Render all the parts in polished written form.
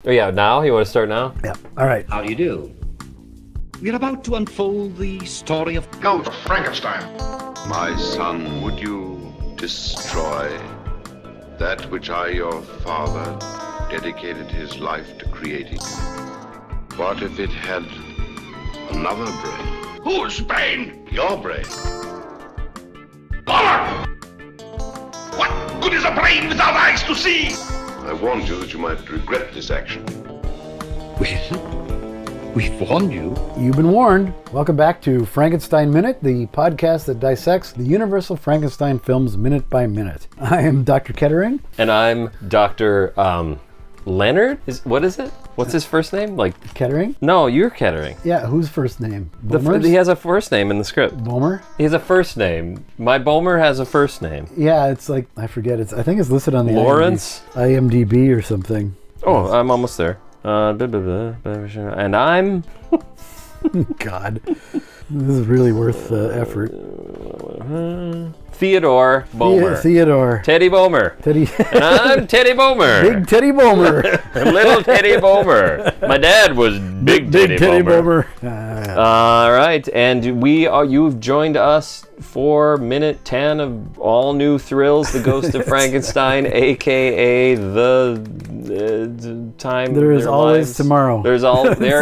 Oh yeah, now? You want to start now? Yeah. All right. How do you do? We're about to unfold the story of Ghost of Frankenstein. My son, would you destroy that which I, your father, dedicated his life to creating? What if it had another brain? Whose brain? Your brain. Forward! What good is a brain without eyes to see? I warned you that you might regret this action. Well, we've warned you. You've been warned. Welcome back to Frankenstein Minute, the podcast that dissects the Universal Frankenstein films minute by minute. I am Dr. Kettering. And I'm Dr. Leonard? What is it? What's his first name? Like Kettering? No, you're Kettering. Yeah, whose first name? He has a first name in the script. Bomer? He has a first name. My Bomer has a first name. Yeah, it's like, I forget. I think it's listed on the Lawrence? IMDb or something. Oh, yes. I'm almost there. And I'm... God. This is really worth the effort. Theodore Bomer. Theodore. Teddy Bomer. Teddy. And I'm Teddy Bomer. Big Teddy Bomer. Little Teddy Bomer. My dad was Big Teddy Bomer. All right, and you've joined us for minute 10 of all new thrills, The Ghost of Frankenstein, aka the time. There is always tomorrow. There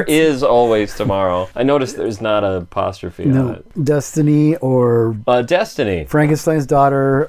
is always tomorrow. I noticed there's not an apostrophe on it. Destiny or Destiny. Frankenstein's daughter.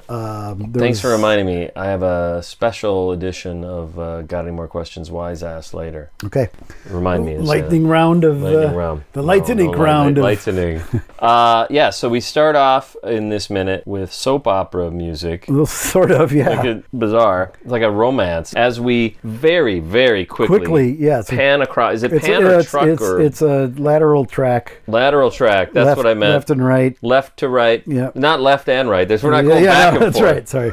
Thanks for reminding me. I have a special edition of Got Any More Questions? Wise Ass later. Okay. Remind me. Lightning round of the lightning round. Lightning. Yeah. So we start off in this minute with soap opera music. Well, sort of, yeah. Like bizarre. It's like a romance. As we very, very quickly pan across. Is it pan or truck? It's a lateral track. Lateral track. That's what I meant. Left and right. Left to right. Yeah. Not left and right. We're not going back and that's forth. Right. Sorry.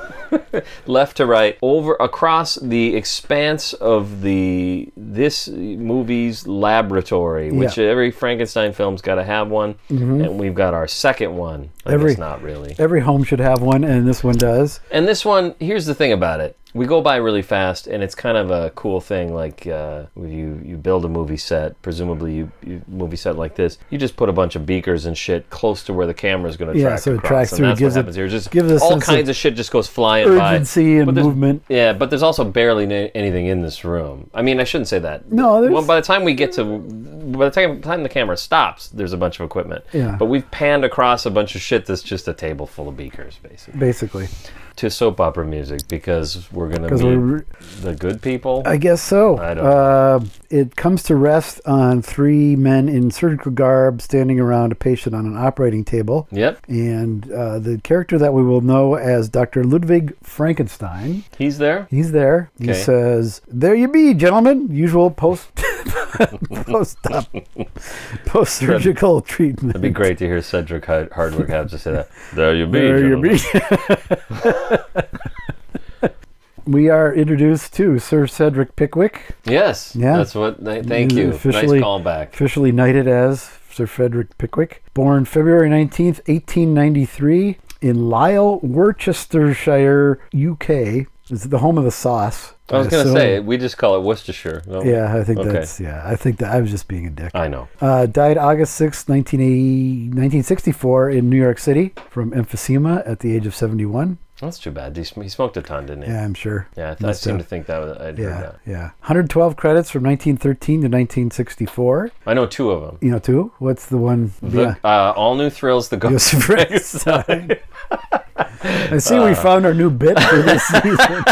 Left to right, over across the expanse of this movie's laboratory, which every Frankenstein film's got to have one, and we've got our second one. Not really. Every home should have one, and this one does. And this one, here's the thing about it. We go by really fast, and it's kind of a cool thing. Like you build a movie set, presumably you movie set like this. You just put a bunch of beakers and shit close to where the camera's going to track so across. It tracks through. And that's what happens here. Just all kinds of shit just goes flying by. Urgency and movement. Yeah, but there's also barely anything in this room. I mean, I shouldn't say that. No, by the time the camera stops, there's a bunch of equipment. Yeah. But we've panned across a bunch of shit that's just a table full of beakers, basically. To soap opera music, because we're going to meet the good people? I guess so. I don't know. It comes to rest on three men in surgical garb standing around a patient on an operating table. Yep. And the character that we will know as Dr. Ludwig Frankenstein. He's there? He's there. Okay. He says, "There you be, gentlemen. Usual post-surgical treatment." It'd be great to hear Cedric Hardwick have to say that. There you be, there gentlemen. You be. We are introduced to Sir Cedric Pickwick. Yes. Yeah. That's what. Thank you. Nice callback. Officially knighted as Sir Frederick Pickwick. Born February 19th, 1893 in Lisle, Worcestershire, UK. It's the home of the sauce. I was going to say, we just call it Worcestershire. No? Yeah, I think I think that I was just being a dick. I know. Died August 6, 1964 in New York City from emphysema at the age of 71. That's too bad. He smoked a ton, didn't he? Yeah, I'm sure. Yeah, I seem to think that I'd heard that. Yeah. 112 credits from 1913 to 1964. I know two of them. You know two? What's the one? All New Thrills, The Ghost of Frankenstein. I see we found our new bit for this season.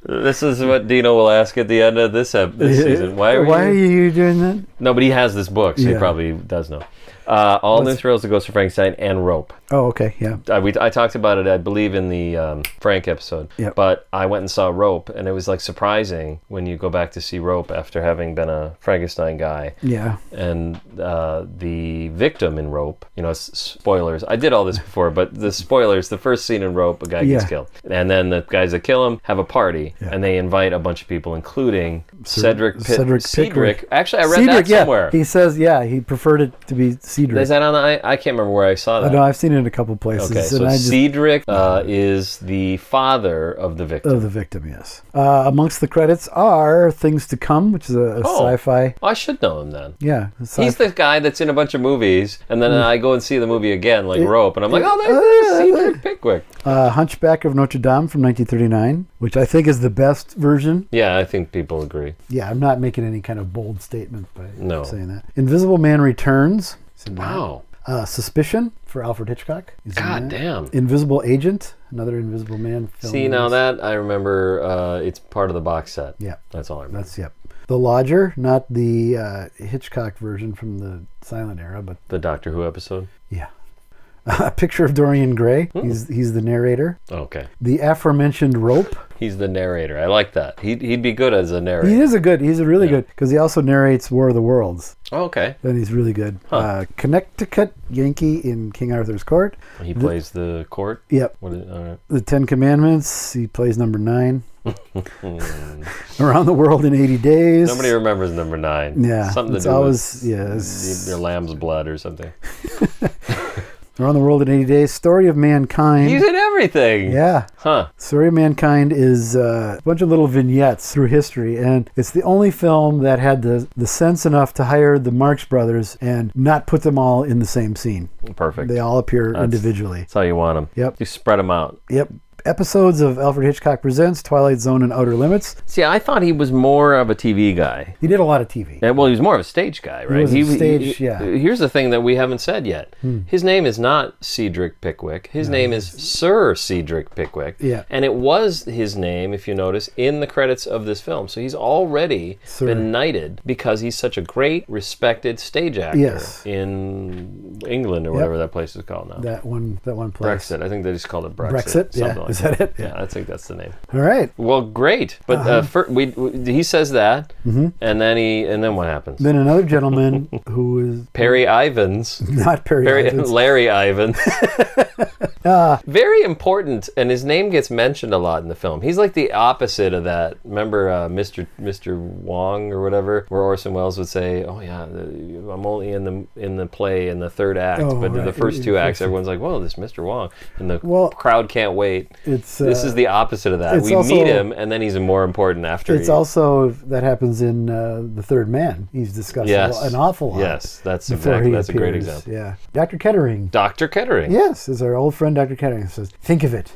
This is what Dino will ask at the end of this season. Why are you doing that? No, but he has this book, so he probably does know. All New Thrills, The Ghost of Frankenstein, and Rope. Oh, okay, yeah. I talked about it, I believe, in the Frank episode. Yep. But I went and saw Rope, and it was like surprising when you go back to see Rope after having been a Frankenstein guy. Yeah. And the victim in Rope, spoilers. I did all this before, but the spoilers, the first scene in Rope, a guy gets killed. And then the guys that kill him have a party, and they invite a bunch of people, including Cedric Pickwick. Actually, I read that that somewhere. He says, he preferred it to be Cedric. Is that on the... I can't remember where I saw that. No, I've seen it in a couple places. Okay, so Cedric is the father of the victim. Of the victim, yes. Amongst the credits are Things to Come, which is a sci-fi. I should know him then. Yeah. He's the guy that's in a bunch of movies, and then I go and see the movie again, like Rope, and I'm like, there's Cedric Pickwick. Hunchback of Notre Dame from 1939, which I think is the best version. Yeah, I think people agree. Yeah, I'm not making any kind of bold statement by saying that. Invisible Man Returns. Wow. Suspicion for Alfred Hitchcock. God damn. Invisible Agent, another Invisible Man film. See, now that I remember, it's part of the box set. Yeah. That's all I remember. The Lodger, not the Hitchcock version from the silent era, but... The Doctor Who episode? Yeah. A Picture of Dorian Gray. He's the narrator. Okay. The aforementioned Rope. He's the narrator. I like that. He'd be good as a narrator. He's a really good, because he also narrates War of the Worlds. Oh, okay. And he's really good. Connecticut Yankee in King Arthur's Court. He plays the court? Yep. The Ten Commandments. He plays number 9. Around the World in 80 Days. Nobody remembers number 9. Yeah. Something to do with your lamb's blood or something. Around the World in 80 Days, Story of Mankind. He's in everything. Yeah. Huh. Story of Mankind is a bunch of little vignettes through history, and it's the only film that had the sense enough to hire the Marx Brothers and not put them all in the same scene. Perfect. They all appear individually. That's how you want them. Yep. You spread them out. Yep. Episodes of Alfred Hitchcock Presents, Twilight Zone, and Outer Limits. See, I thought he was more of a TV guy. He did a lot of TV. Yeah, well, he was more of a stage guy, right? He was stage, yeah. Here's the thing that we haven't said yet. His name is not Cedric Pickwick. His name is Sir Cedric Pickwick. Yeah. And it was his name, if you notice, in the credits of this film. So he's already been knighted because he's such a great, respected stage actor in England or whatever that place is called now. That one place. Brexit. I think they just called it Brexit. Brexit? Yeah. Like is that it? Yeah, I think that's the name. All right. Well, great. But he says that, and then what happens? Then another gentleman who is Perry Ivans. Not Perry Ivans. Larry Ivans. Very important, and his name gets mentioned a lot in the film. He's like the opposite of that. Remember Mr. Wong or whatever, where Orson Welles would say, "Oh yeah, I'm only in the play in the third act, but in the first 2 acts, everyone's like, whoa, this Mr. Wong," and the crowd can't wait. This is the opposite of that. We meet him, and then he's more important after. It's also that happens in The Third Man. He's discussed an awful lot. Yes, that's a great example. Yeah, Dr. Kettering. Dr. Kettering. Yes, is our old friend Dr. Kettering. Says, "Think of it."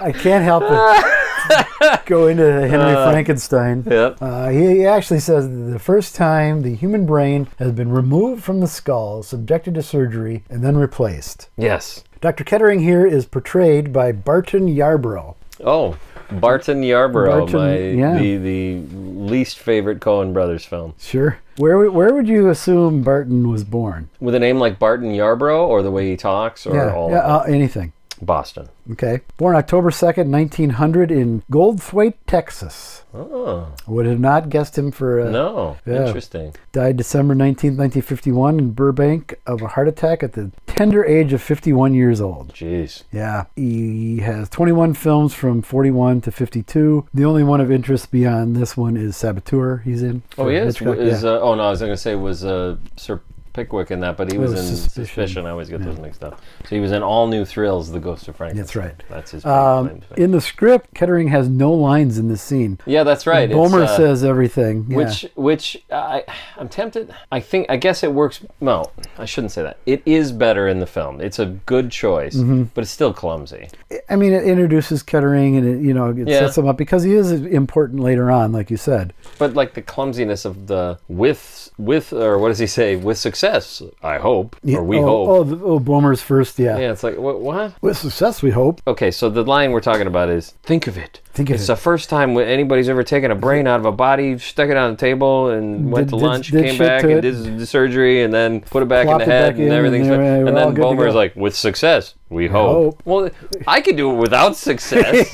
I can't help it. Go into Henry Frankenstein. Yep. He actually says the first time the human brain has been removed from the skull, subjected to surgery, and then replaced. Yes. Dr. Kettering here is portrayed by Barton Yarborough. Oh, Barton Yarborough, the least favorite Coen Brothers film. Sure. Where would you assume Barton was born? With a name like Barton Yarborough, or the way he talks, or anything. Boston. Okay. Born October 2nd, 1900 in Goldthwaite, Texas. Oh. Would have not guessed him for No. Yeah. Interesting. Died December 19th, 1951 in Burbank of a heart attack at the tender age of 51 years old. Jeez. Yeah. He has 21 films from 41 to 52. The only one of interest beyond this one is Saboteur he's in. Oh, he is? Oh, no, I was going to say was Sir Pickwick in that, but he was in Suspicion. I always get those mixed up. So he was in All New Thrills, The Ghost of Frankenstein. That's right. That's his claim. In the script, Kettering has no lines in this scene. Yeah, that's right. Bomer says everything. Which I'm tempted. I guess it works. No, I shouldn't say that. It is better in the film. It's a good choice, but it's still clumsy. I mean, it introduces Kettering and it sets him up because he is important later on, like you said. But like the clumsiness of the with or what does he say? With success, I hope, or we hope. Bomer's first, Yeah, it's like, what? With success, we hope. Okay, so the line we're talking about is, think of it. It's the first time anybody's ever taken a brain out of a body, stuck it on the table, and went to lunch, came back, and did the surgery, and then put it back in the head, and everything's and then Bomer's like, with success, we hope. Well, I could do it without success.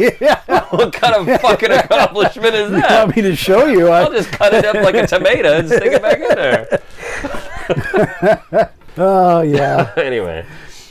What kind of fucking accomplishment is that? You want me to show you? I'll just cut it up like a tomato and stick it back in there. Oh, yeah. Anyway.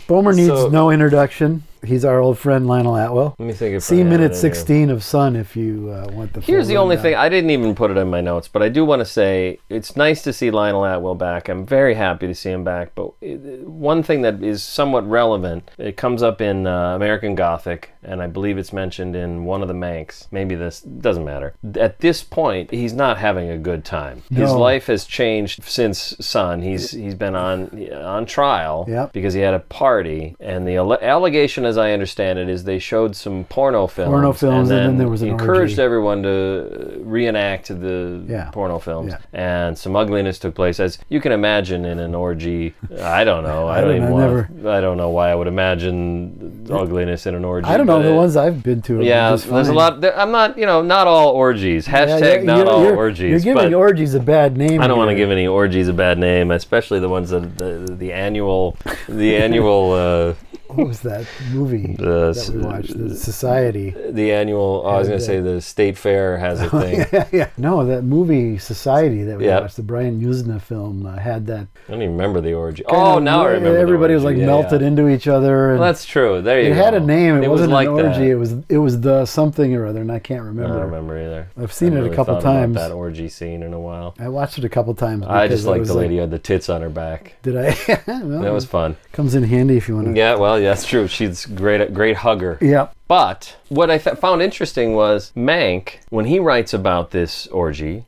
Bomer needs no introduction. He's our old friend Lionel Atwell. Let me think. See minute 16 of Sun if you want the. Here's the only thing. I didn't even put it in my notes, but I do want to say it's nice to see Lionel Atwell back. I'm very happy to see him back. But one thing that is somewhat relevant, it comes up in American Gothic, and I believe it's mentioned in one of the Manx. Maybe this doesn't matter. At this point, he's not having a good time. His life has changed since Sun. He's been on trial because he had a party, and the allegation, as I understand it, is they showed some porno films, and then there was an encouraged orgy. Everyone to reenact the porno films, and some ugliness took place, as you can imagine in an orgy. I don't know. I don't know why I would imagine ugliness in an orgy. I don't know the ones I've been to. Yeah, there's a lot. I'm not, not all orgies. Hashtag not all orgies. You're giving orgies a bad name. I don't want to give any orgies a bad name, especially the ones that the annual. What was that movie that we watched? The Society. The annual. I was going to say the State Fair has a thing. No, that movie Society that we watched, the Brian Usna film, had that. I don't even remember the orgy. Now I remember. Everybody was like melted into each other. And that's true. There you go. It had a name. It wasn't like an orgy. That. It was the something or other, and I can't remember. I don't remember either. I've seen it a couple times. That orgy scene in a while. I watched it a couple times. I just like the lady who had the tits on her back. Did I? Well, that was fun. Comes in handy if you want to. Yeah, well, that's true. She's great hugger. Yeah. But what I found interesting was Mank, when he writes about this orgy,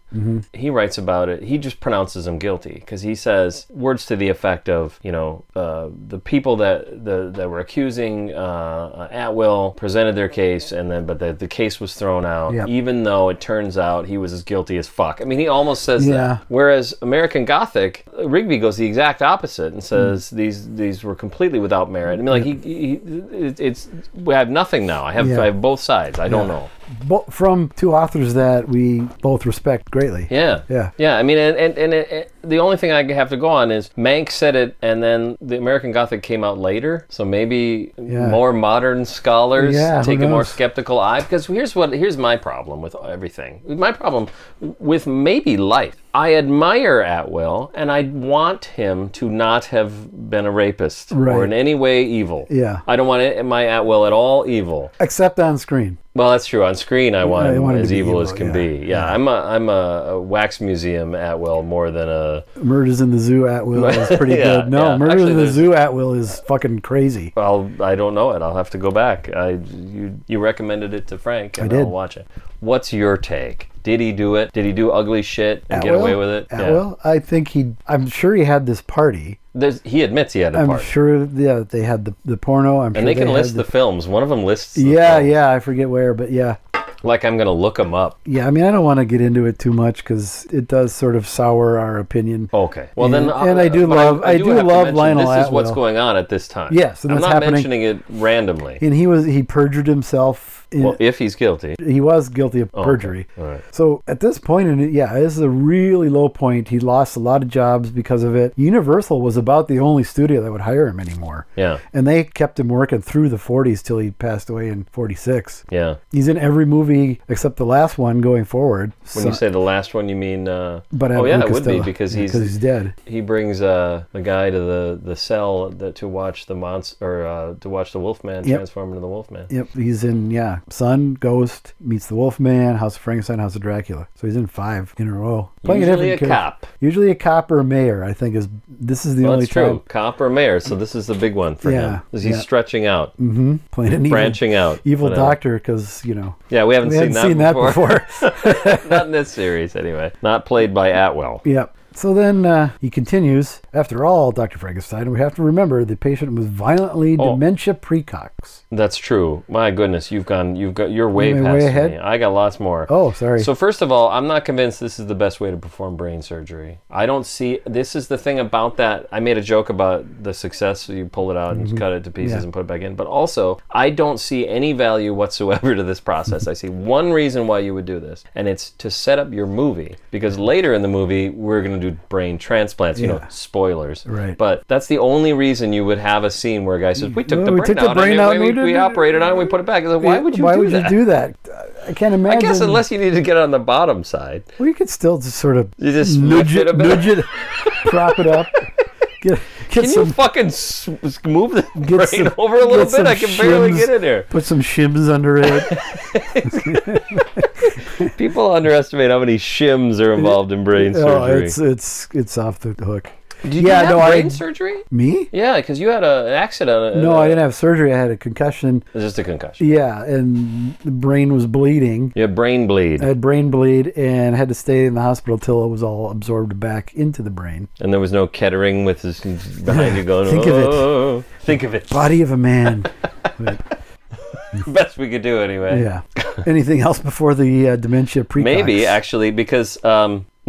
he writes about it, he just pronounces him guilty, because he says words to the effect of, the people that were accusing Atwill presented their case, but the case was thrown out, even though it turns out he was as guilty as fuck. I mean, he almost says that. Whereas American Gothic, Rigby goes the exact opposite and says these were completely without merit. I mean, we have nothing now. I have both sides. I don't know. From two authors that we both respect greatly. Yeah. I mean, and the only thing I have to go on is Mank said it, and then the American Gothic came out later. So maybe more modern scholars take a more skeptical eye. Because here's my problem with everything. My problem with maybe life. I admire Atwill, and I want him to not have been a rapist or in any way evil. Yeah. I don't want my Atwill at all evil. Except on screen. Well, that's true. On screen, I want him as evil as can be. Yeah, I'm a wax museum Atwill more than a... Murders in the Zoo Atwill is pretty good. No, Murders in the Zoo Atwill is fucking crazy. Well, I don't know it. I'll have to go back. You recommended it to Frank, and I'll watch it. What's your take? Did he do it? Did he do ugly shit and get away with it? Atwill? I think I'm sure he had this party. He admits he had a party. I'm sure, they had the porno. I'm sure they can list the films. One of them lists the films. I forget where, but yeah. Like I'm going to look them up. Yeah, I mean, I don't want to get into it too much because it does sort of sour our opinion. Okay. Well, then... And I do love Lionel Atwill. This is what's going on at this time. Yes, I'm not mentioning it randomly. And he perjured himself. If he's guilty. He was guilty of perjury. Okay. All right. So at this point, this is a really low point. He lost a lot of jobs because of it. Universal was about the only studio that would hire him anymore. Yeah. And they kept him working through the 40s till he passed away in 46. Yeah. He's in every movie except the last one going forward. When you say the last one, you mean... it would be because he's dead. He brings the guy to the cell to watch the to watch the Wolfman transform into the Wolfman. Yep. He's in, Son, Ghost, meets the Wolfman, House of Frankenstein, House of Dracula. So he's in 5 in a row. Usually a cop. Usually a cop or a mayor, I think this is the only that's true. Cop or mayor, so this is the big one for him. He's stretching out. Mm-hmm. Playing an branching out. Evil doctor, because, Yeah, we haven't seen that before. Not in this series, anyway. Not played by Atwill. Yep. So then he continues, after all, Dr. Frankenstein, we have to remember the patient was violently dementia precox. That's true. My goodness, you're way past ahead? me. I got lots more. Oh, sorry. So first of all, I'm not convinced this is the best way to perform brain surgery. I don't see, this is the thing about that. I made a joke about the success, so you pull it out and cut it to pieces and put it back in. But also, I don't see any value whatsoever to this process. I see one reason why you would do this, and it's to set up your movie. Because later in the movie, we're going to do brain transplants, spoilers. Right. But that's the only reason you would have a scene where a guy says, we took the brain out, we operated on it, and we put it back. Like, why would you do that? I can't imagine. I guess unless you need to get it on the bottom side. Well, you could still just sort of nudge it, prop it up, get Can you fucking move the brain over a little bit? I can barely get in there. Put some shims under it. People underestimate how many shims are involved in brain surgery. It's off the hook. Did you have brain surgery? Me? Yeah, because you had an accident. No, I didn't have surgery. I had a concussion. It was just a concussion. Yeah, and the brain was bleeding. You had brain bleed. I had brain bleed and had to stay in the hospital till it was all absorbed back into the brain. And there was no Kettering with his behind you going, think of it. Body of a man. Best we could do anyway. Yeah. Anything else before the dementia precox? Maybe, actually, because...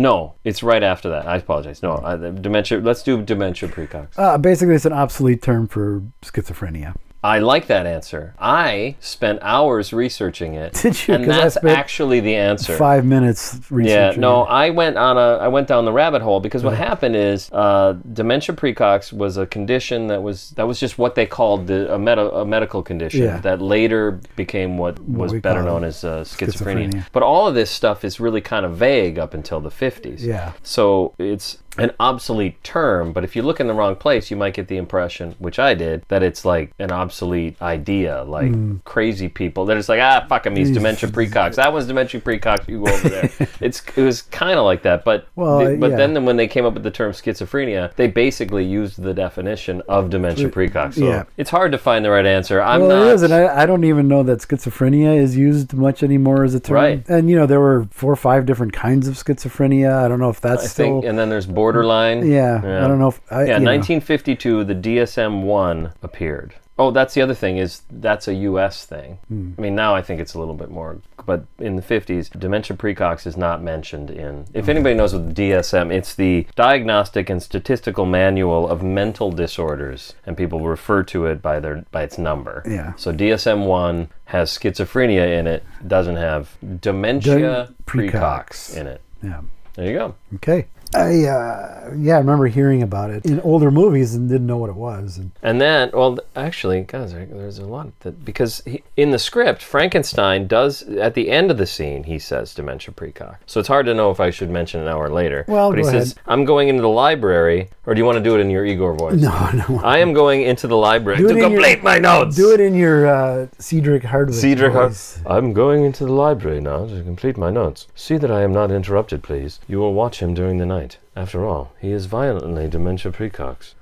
no, it's right after that. I apologize. No, dementia. Let's do dementia precox. Basically, it's an obsolete term for schizophrenia. I like that answer. I spent hours reaching it. Did you? And that's actually the answer. 5 minutes researching. Yeah, no, I went down the rabbit hole because what happened is dementia precox was a condition that was just what they called a medical condition that later became what was better known as schizophrenia. But all of this stuff is really kind of vague up until the 50s. Yeah. So it's an obsolete term, but if you look in the wrong place, you might get the impression, which I did, that it's like an obsolete idea, like crazy people. They're just like, fuck him, he's dementia precox. That one's dementia precox, you go over there. It was kind of like that, but then when they came up with the term schizophrenia, they basically used the definition of dementia precox. So it's hard to find the right answer. It is, and I don't even know that schizophrenia is used much anymore as a term. Right. And, there were 4 or 5 different kinds of schizophrenia. I don't know if that's still... and then there's borderline. Yeah, I don't know if... 1952, the DSM-1 appeared. Oh, that's the other thing, is that's a U.S. thing. I mean, now I think it's a little bit more, but in the 50s, dementia precox is not mentioned in... If anybody knows what the DSM, it's the Diagnostic and Statistical Manual of Mental Disorders, and people refer to it by its number. Yeah. So DSM-1 has schizophrenia in it, doesn't have dementia precox in it. Yeah. There you go. Okay. I remember hearing about it in older movies and didn't know what it was. And then, well, actually, guys, there's a lot that, because in the script, Frankenstein does, at the end of the scene, he says dementia precox. So it's hard to know if I should mention an hour later. Well, but he says, I'm going into the library, or do you want to do it in your Igor voice? No. I am going into the library to complete my notes. Do it in your Cedric Hardwick voice. I'm going into the library now to complete my notes. See that I am not interrupted, please. You will watch him during the night. After all, he is violently dementia precox.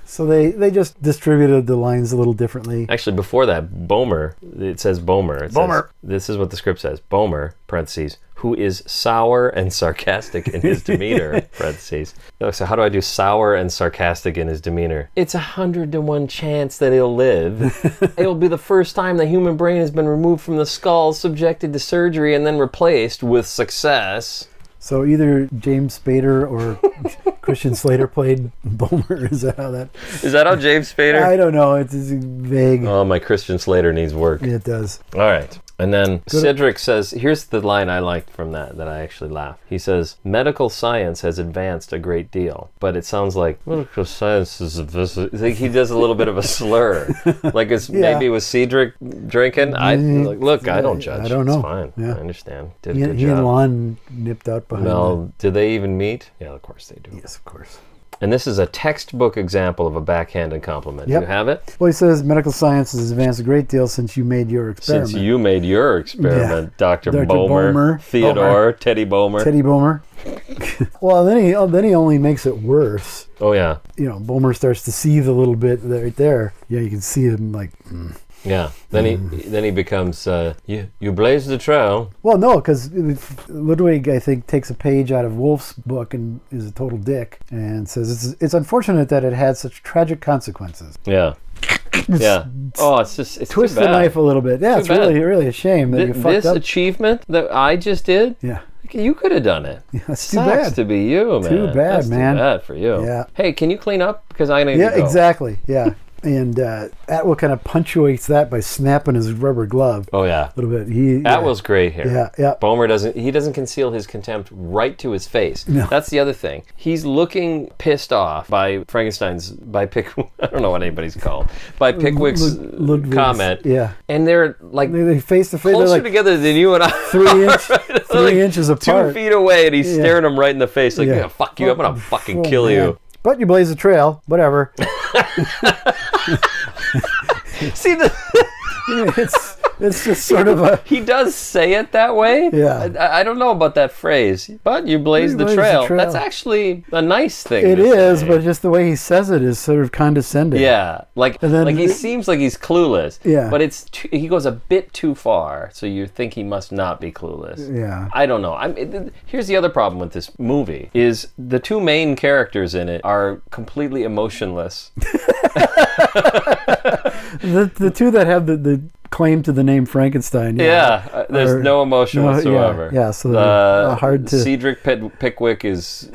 So they just distributed the lines a little differently. Actually, before that, Bomer, it says Bomer. Bomer. This is what the script says. Bomer, parentheses, who is sour and sarcastic in his demeanor, parentheses. So how do I do sour and sarcastic in his demeanor? It's 100 to 1 chance that he'll live. It will be the first time the human brain has been removed from the skull, subjected to surgery, and then replaced with success. So either James Spader or Christian Slater played Bomer. Is that how James Spader? I don't know. It's vague. Oh, my Christian Slater needs work. It does. All right. And then Cedric says, here's the line I liked from that I actually laughed. He says, medical science has advanced a great deal, but it sounds like medical science is like he does a little bit of a slur. Like maybe it was Cedric drinking. I don't judge. I don't know. It's fine. Yeah. I understand. Did a good job. He and Lon nipped out behind Well, did they even meet? Yeah, of course they do. Yes, of course. And this is a textbook example of a backhanded compliment. Yep. You have it? Well, he says medical science has advanced a great deal since you made your experiment. Since you made your experiment, Dr. Bomer, Theodore, Teddy Bomer. Teddy Bomer. Well, then he only makes it worse. Oh, yeah. Bomer starts to seethe a little bit right there. Yeah, you can see him like... Yeah. Then he becomes you blaze the trail. Well, no, because Ludwig, I think, takes a page out of Wolf's book and is a total dick and says it's unfortunate that it had such tragic consequences. Yeah. Yeah. Oh, it's twist the knife a little bit. Yeah, it's really a shame that you fucked up. This achievement that I just did. Yeah. You could have done it. Yeah, that's too Sucks bad. To be you, man. Too bad, man. Too bad for you. Yeah. Hey, can you clean up because I need to go. Yeah, exactly. Yeah. And Atwell kind of punctuates that by snapping his rubber glove. Oh yeah, a little bit. Atwell's great here. Yeah. Bomer doesn't conceal his contempt right to his face. No. That's the other thing. He's looking pissed off by Frankenstein's I don't know what anybody's called by Pickwick's comment. Yeah, and they're like they face to face, closer together than you and I. 3 inches apart, 2 feet away, and he's staring him right in the face like, yeah, fuck you, I'm gonna fucking kill you. But you blaze a trail. Whatever. See, it's just sort of a... He does say it that way. Yeah. I don't know about that phrase, but you blaze the trail. That's actually a nice thing. It is, but just the way he says it is sort of condescending. Yeah, like he seems like he's clueless. Yeah. But he goes a bit too far, so you think he must not be clueless. Yeah. I don't know. Here's the other problem with this movie, is the two main characters in it are completely emotionless. The two that have the claim to the name Frankenstein. There's no emotion whatsoever. Yeah, so hard to... Cedric Pickwick is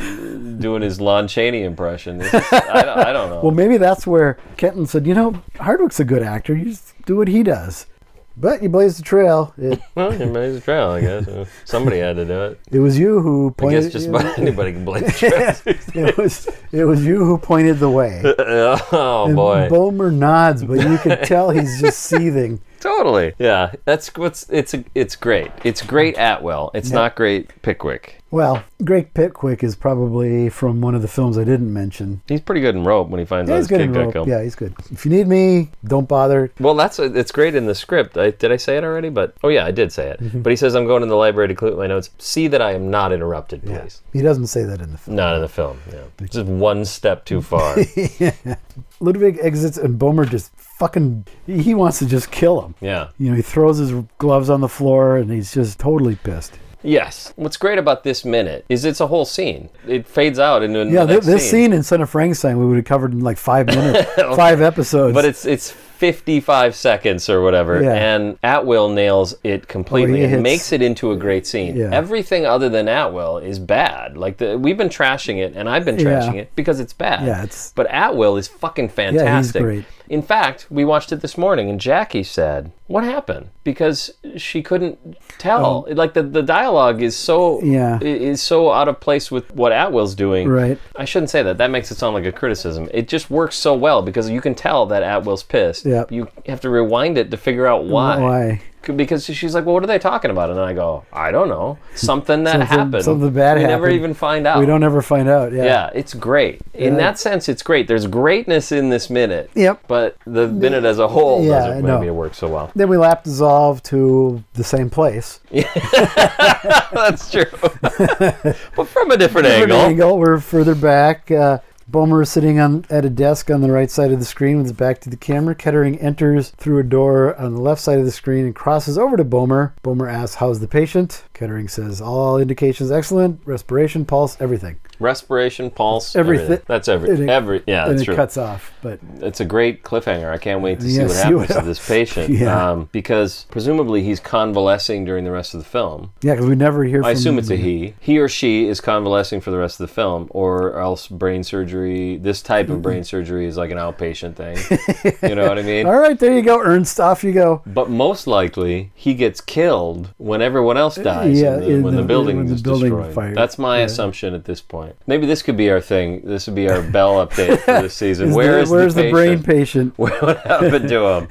doing his Lon Chaney impression. I don't know. Well, maybe that's where Kenton said, Hardwick's a good actor. You just do what he does. But you blazed the trail. Well, you blazed the trail, I guess. Somebody had to do it. It was you who pointed... I guess just about anybody can blaze the trail. It was you who pointed the way. Oh, boy. Bomer nods, but you could tell he's just seething. Totally. Yeah, it's great. It's great Atwell. It's not great Pickwick. Well, Great Pickwick is probably from one of the films I didn't mention. He's pretty good in Rope when he finds out his kid got killed. Yeah, he's good. If you need me, don't bother. Well, it's great in the script. Did I say it already? I did say it. Mm-hmm. But he says, I'm going to the library to clear my notes. See that I am not interrupted, please. Yeah. He doesn't say that in the film. Not in the film, yeah. Just one step too far. Yeah. Ludwig exits and Bomer just he wants to just kill him. Yeah. He throws his gloves on the floor and he's just totally pissed. Yes. What's great about this minute is it's a whole scene. It fades out into this scene in Son of Frankenstein we would have covered in like 5 minutes, 5 episodes. But it's 55 seconds or whatever, and Atwill nails it completely and makes it into a great scene. Yeah. Everything other than Atwill is bad. Like we've been trashing it, and I've been trashing it because it's bad. Yeah, but Atwill is fucking fantastic. Yeah, he's great. In fact, we watched it this morning, and Jackie said, "What happened?" Because she couldn't tell. Like the dialogue is so out of place with what Atwill's doing. Right. I shouldn't say that. That makes it sound like a criticism. It just works so well because you can tell that Atwill's pissed. Yep. You have to rewind it to figure out why. Why? Because she's like, well, what are they talking about? And then I go, I don't know. Something that happened. Something bad happened. We never even find out. We don't ever find out, Yeah, it's great. In that sense, it's great. There's greatness in this minute. Yep. But the minute as a whole doesn't maybe work so well. Then we lap dissolve to the same place. That's true. But from a different angle. We're further back. Bomer is sitting at a desk on the right side of the screen with his back to the camera. Kettering enters through a door on the left side of the screen and crosses over to Bomer. Bomer asks, how's the patient? Kettering says, all indications excellent. Respiration, pulse, everything. Respiration, pulse, everything. That's everything. That's true. It cuts off. But it's a great cliffhanger. I can't wait to see what happens to this patient. Because presumably he's convalescing during the rest of the film. Yeah, because we never hear from him. I assume it's a he. He or she is convalescing for the rest of the film, or else brain surgery. This type of brain surgery is like an outpatient thing. You know what I mean? All right, there you go. Ernst, off you go. But most likely, he gets killed when everyone else dies. When the building is destroyed. Fire. That's my assumption at this point. Maybe this could be our thing. This would be our Bell update for this season. Where's the brain patient? What happened to him?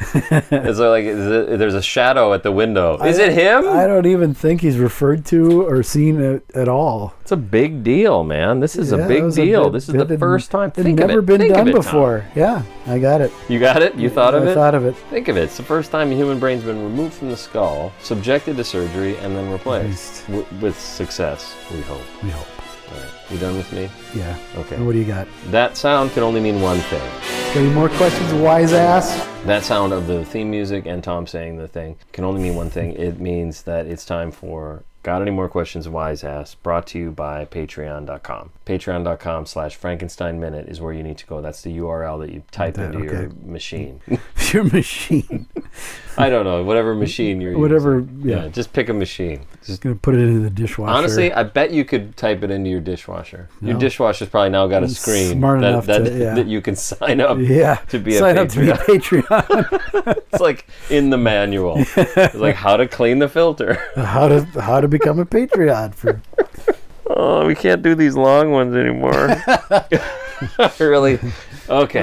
Is there there's a shadow at the window. Is it him? I don't even think he's referred to or seen at all. It's a big deal, man. This is a big deal. This is the first time. It's never been done before. Tom. Yeah, I got it. You got it? You thought of it? I thought of it. Think of it. It's the first time a human brain's been removed from the skull, subjected to surgery, and then replaced. With success, we hope. We hope. All right. You done with me? Yeah. Okay. And what do you got? That sound can only mean one thing. Got any more questions, wise ass? That sound of the theme music and Tom saying the thing can only mean one thing. It means that it's time for Got Any More Questions, Wise Ass, brought to you by Patreon.com. Patreon.com/Frankenstein Minute is where you need to go. That's the URL that you type into your machine. Your machine. I don't know, whatever machine you're using. Yeah, just pick a machine. Just gonna put it into the dishwasher. Honestly, I bet you could type it into your dishwasher. No. Your dishwasher's probably now got a screen that you can sign up to be sign up to be a Patreon. It's like in the manual. It's like how to clean the filter. How to become a Patreon for. Oh, we can't do these long ones anymore. Really? Okay.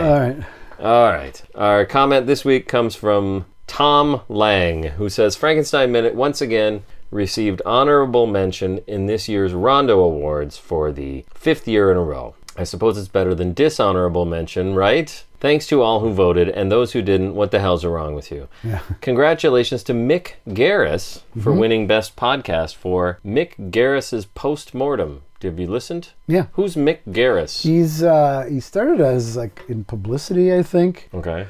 All right. Our comment this week comes from Thom Lang, who says, Frankenstein Minute once again received honorable mention in this year's Rondo Awards for the 5th year in a row. I suppose it's better than dishonorable mention, right? Thanks to all who voted, and those who didn't, what the hell's wrong with you? Yeah. Congratulations to Mick Garris for winning Best Podcast for Mick Garris's Postmortem. Have you listened? Yeah. Who's Mick Garris? He started as like in publicity, I think. Okay.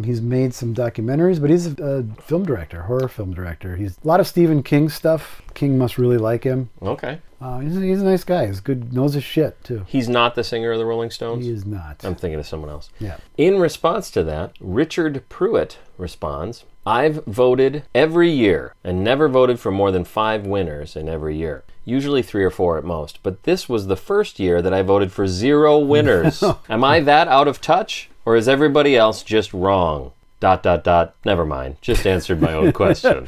He's made some documentaries, but he's a film director, horror film director. He's a lot of Stephen King stuff. King must really like him. Okay. He's a nice guy. He's good, knows his shit too. He's not the singer of the Rolling Stones? He is not. I'm thinking of someone else. Yeah. In response to that, Richard Pruitt responds, I've voted every year and never voted for more than 5 winners in every year. Usually 3 or 4 at most. But this was the first year that I voted for 0 winners. Am I that out of touch? Or is everybody else just wrong? ... Never mind. Just answered my own question.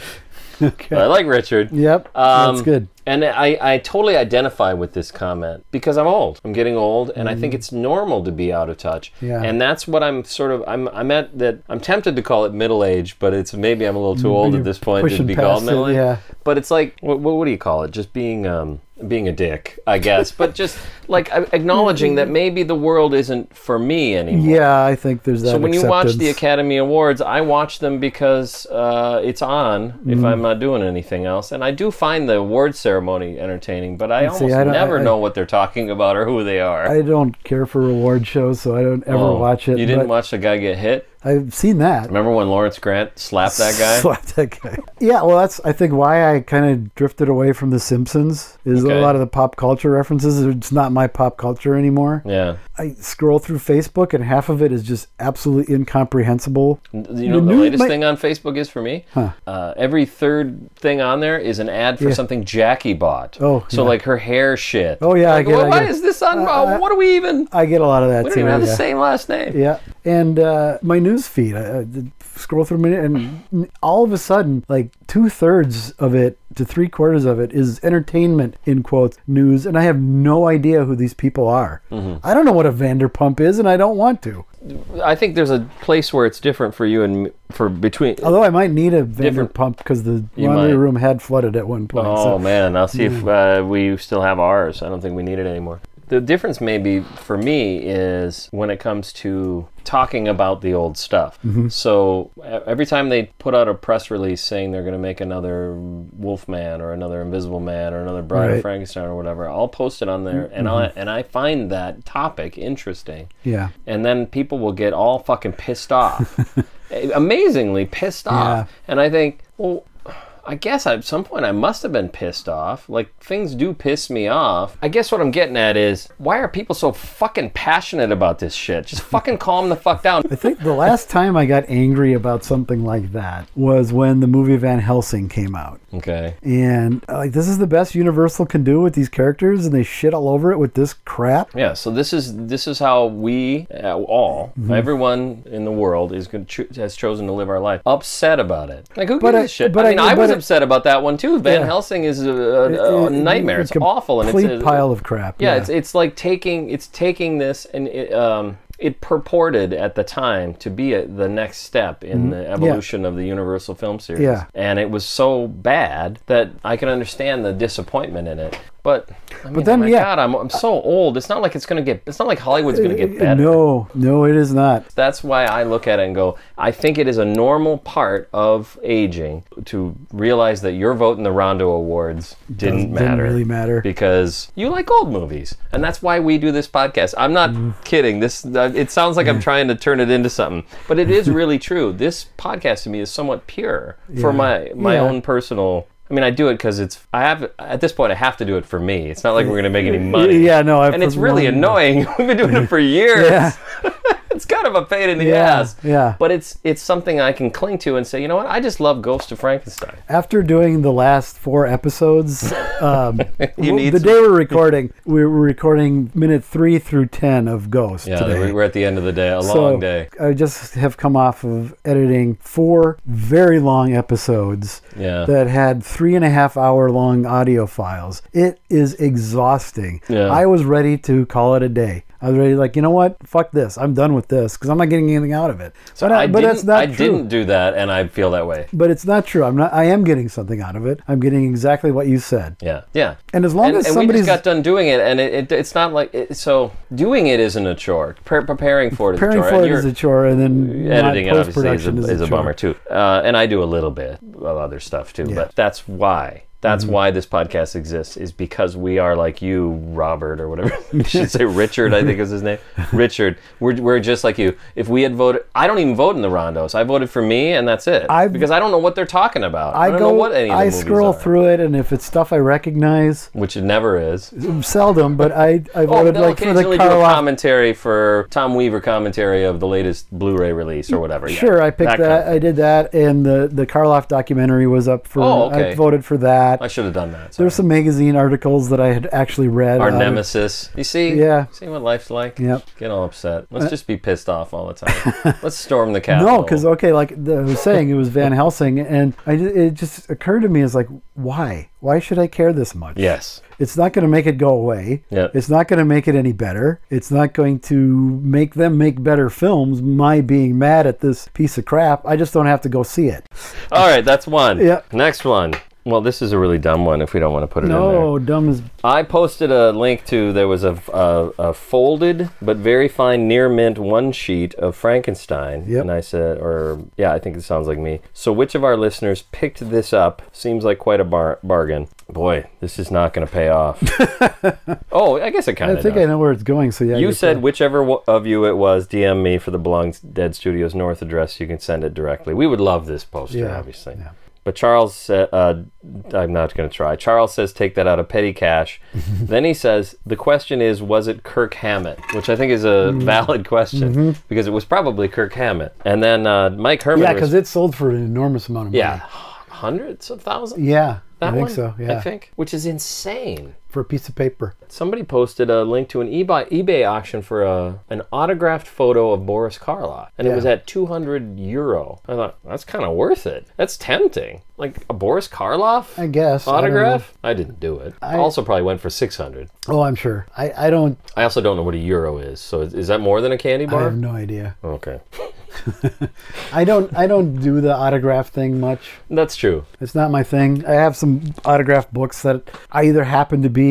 Okay. I like Richard. Yep. That's good. And I totally identify with this comment because I'm old. I'm getting old, and I think it's normal to be out of touch. Yeah. And that's what I'm sort of, I'm at that, I'm tempted to call it middle age, but it's maybe I'm a little too old at this point to be called middle age. Yeah. But it's like, what do you call it? Just being a dick, I guess. But just like acknowledging that maybe the world isn't for me anymore. Yeah, I think there's that. So when you acceptance. watch the Academy Awards, I watch them because it's on if I'm not doing anything else. And I do find the award ceremony entertaining, but I almost never know what they're talking about or who they are. I don't care for award shows, so I don't ever watch it. You didn't watch the guy get hit? I've seen that. Remember when Lawrence Grant slapped that guy? Slapped that guy. Yeah, well, that's, I think, why I kind of drifted away from The Simpsons, is a lot of the pop culture references. It's not my pop culture anymore. Yeah. I scroll through Facebook, and half of it is just absolutely incomprehensible. You know the latest thing on Facebook is for me? Every third thing on there is an ad for something Jackie bought. Oh, so like her hair shit. Oh, yeah. Like, why is this on? What do we even... I get a lot of that, We too. don't even have the same last name. Yeah. And my news feed, I scroll through a minute, and all of a sudden, like 2/3 of it to 3/4 of it is entertainment, in quotes, news, and I have no idea who these people are. I don't know what a Vanderpump is, and I don't want to. I think there's a place where it's different for you and for between. Although I might need a Vanderpump because the laundry room had flooded at one point. Oh, man. I'll see if we still have ours. I don't think we need it anymore. The difference maybe for me is when it comes to talking about the old stuff. So every time they put out a press release saying they're going to make another Wolfman or another Invisible Man or another Bride of Frankenstein or whatever, I'll post it on there, and I find that topic interesting. Yeah. And then people will get all fucking pissed off. Amazingly pissed off. And I think, well, I guess at some point I must have been pissed off. Like, things do piss me off. I guess what I'm getting at is, why are people so fucking passionate about this shit? Just fucking calm the fuck down. I think the last time I got angry about something like that was when the movie Van Helsing came out. Okay. And like, this is the best Universal can do with these characters, and they shit all over it with this crap. Yeah, so this is how we everyone in the world has chosen to live our life upset about it. Like, who gives a shit? I was upset about that one too. Van Helsing is a nightmare. It's awful, and it's a pile of crap. Yeah, it's like taking this, and it purported at the time to be the next step in the evolution of the Universal film series. Yeah. And it was so bad that I can understand the disappointment in it. But I mean, then, God, I'm so old. It's not like it's not like Hollywood's gonna get better. No, it is not. That's why I look at it and go, I think it is a normal part of aging to realize that your vote in the Rondo Awards didn't really matter because you like old movies, and that's why we do this podcast. I'm not kidding. It sounds like I'm trying to turn it into something, but it is really true. This podcast to me is somewhat pure for my own personal. I mean, I do it because at this point, I have to do it for me. It's not like we're going to make any money. Yeah, no. And it's really annoying. We've been doing it for years. Yeah. It's kind of a pain in the ass. Yeah. But it's something I can cling to and say, you know what? I just love Ghost of Frankenstein. After doing the last 4 episodes, the day we're recording minute 3 through 10 of Ghost today. We're at the end of the day, a long day. I just have come off of editing 4 very long episodes that had 3.5 hour long audio files. It is exhausting. Yeah. I was ready to call it a day. I was ready, like, you know what? Fuck this. I'm done with this because I'm not getting anything out of it. So but that's not I true. didn't do that, and I feel that way. But it's not true. I am getting something out of it. I'm getting exactly what you said. Yeah. And as long as and somebody's... we just got done doing it, and it's not like... so doing it isn't a chore. Preparing for it is a chore. Preparing for it is a chore, and then editing it obviously post-production is a bummer, too. And I do a little bit of other stuff, too. Yeah. But that's why. That's why this podcast exists, is because we are like you, Robert, or whatever. You should say Richard, I think is his name. Richard. We're just like you. If we had voted... I don't even vote in the Rondos. I voted for me, and that's it. Because I don't know what they're talking about. I don't know what any of the movies scroll are. through it, and if it's stuff I recognize... Which it never is. Seldom, but I voted like for the occasionally do a commentary for Tom Weaver commentary of the latest Blu-ray release or whatever. Sure, I picked that. I did that, and the Karloff documentary was up for... Oh, okay. I voted for that. I should have done that. There's some magazine articles that I had actually read. Our nemesis. You see? Yeah. See what life's like? Yep. Get all upset. Let's just be pissed off all the time. Let's storm the Capitol. No, because, like I was saying, it was Van Helsing, and it just occurred to me as like, why? Why should I care this much? Yes. It's not going to make it go away. Yep. It's not going to make it any better. It's not going to make them make better films. My being mad at this piece of crap, I just don't have to go see it. All right, that's one. Yeah. Next one. Well, this is a really dumb one if we don't want to put it in there. No, dumb as... I posted a link to, there was a folded but very fine near mint one sheet of Frankenstein. Yep. And I said, I think it sounds like me. So which of our listeners picked this up? Seems like quite a bargain. Boy, this is not going to pay off. Oh, I guess it kind of does. I think I know where it's going, so yeah. You said whichever of you it was, DM me for the Belongs Dead Studios North address. You can send it directly. We would love this poster, obviously. Yeah. But Charles said, I'm not going to try. Charles says, take that out of petty cash. Then he says, the question is, was it Kirk Hammett? Which I think is a valid question, because it was probably Kirk Hammett. And then Mike Herman... Yeah, because it sold for an enormous amount of money. Yeah, hundreds of thousands? Yeah, I think so, yeah. I think, which is insane. For a piece of paper. Somebody posted a link to an eBay auction for an autographed photo of Boris Karloff, and it was at €200. I thought, that's kind of worth it. That's tempting. Like a Boris Karloff? I guess. Autograph? I didn't do it. I also probably went for 600. Oh, I'm sure. I don't... I also don't know what a euro is. So is that more than a candy bar? I have no idea. Okay. I don't do the autograph thing much. That's true. It's not my thing. I have some autographed books that I either happen to be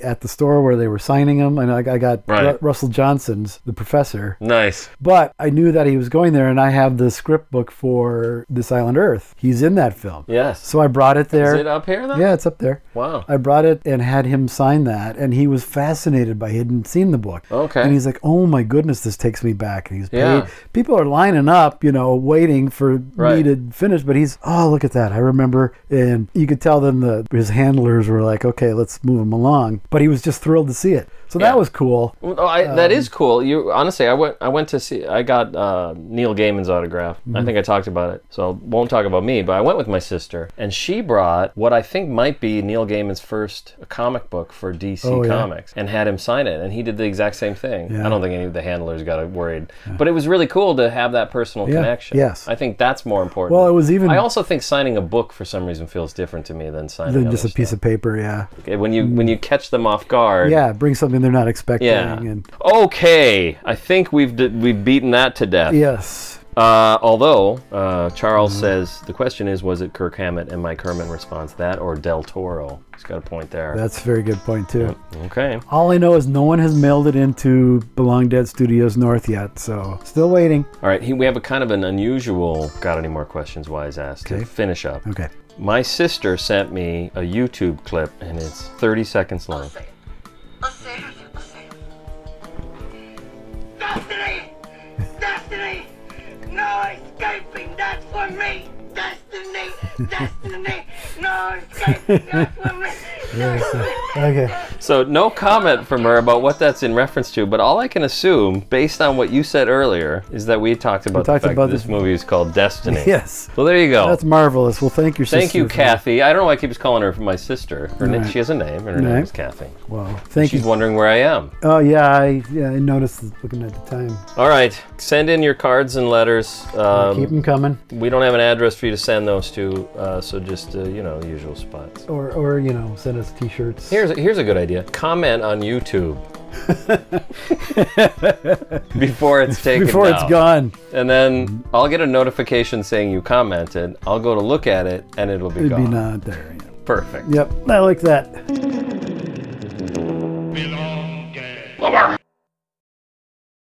at the store where they were signing them, and I got Russell Johnson's The Professor. Nice. But I knew that he was going there, and I have the script book for This Island Earth. He's in that film. Yes. So I brought it there. Is it up here, though? Yeah, it's up there. Wow. I brought it and had him sign that, and he was fascinated by it. He hadn't seen the book. Okay. And he's like, oh my goodness, this takes me back. And he's paid. People are lining up, waiting for me to finish, but he's, oh, look at that. I remember, and you could tell then his handlers were like, okay, let's move him along. But he was just thrilled to see it. So that was cool. That is cool. Honestly, I went to see. I got Neil Gaiman's autograph. I think I talked about it, so I won't talk about me. But I went with my sister, and she brought what I think might be Neil Gaiman's first comic book for DC Comics, and had him sign it. And he did the exact same thing. I don't think any of the handlers got worried, but it was really cool to have that personal connection. Yes, I think that's more important. Well, it was even. I also think signing a book for some reason feels different to me than signing just a piece of paper. Yeah. Okay, when you catch them off guard. Yeah, bring something they're not expecting. Yeah. And okay, I think we've beaten that to death. Yes. Although Charles says the question is, was it Kirk Hammett? And Mike Herman responds, that or Del Toro. He's got a point there. That's a very good point too. Okay. All I know is no one has mailed it into Belong Dead Studios North yet, so still waiting. All right, we have a kind of an unusual. Got any more questions? Wise asked to finish up. Okay. My sister sent me a YouTube clip, and it's 30 seconds long. Destiny! Destiny! No escaping, that's for me! Destiny! Destiny! No escaping, that's for me! Okay. So no comment from her about what that's in reference to, but all I can assume, based on what you said earlier, is that we talked about the fact that this movie is called Destiny. Yes. Well, there you go. That's marvelous. Well, thank your sister. Thank you, Kathy. I don't know why I keep calling her my sister. She has a name, and her name is Kathy. Well, thank you. She's wondering where I am. Oh, yeah, I noticed looking at the time. All right. Send in your cards and letters. Keep them coming. We don't have an address for you to send those to, so just, usual spots. Or send us t-shirts. Here's a good idea. Comment on YouTube before it's taken Before down. it's gone. And then I'll get a notification saying you commented. I'll go to look at it, and it'll be It'd gone. be not there. Yeah. Perfect. Yep, I like that.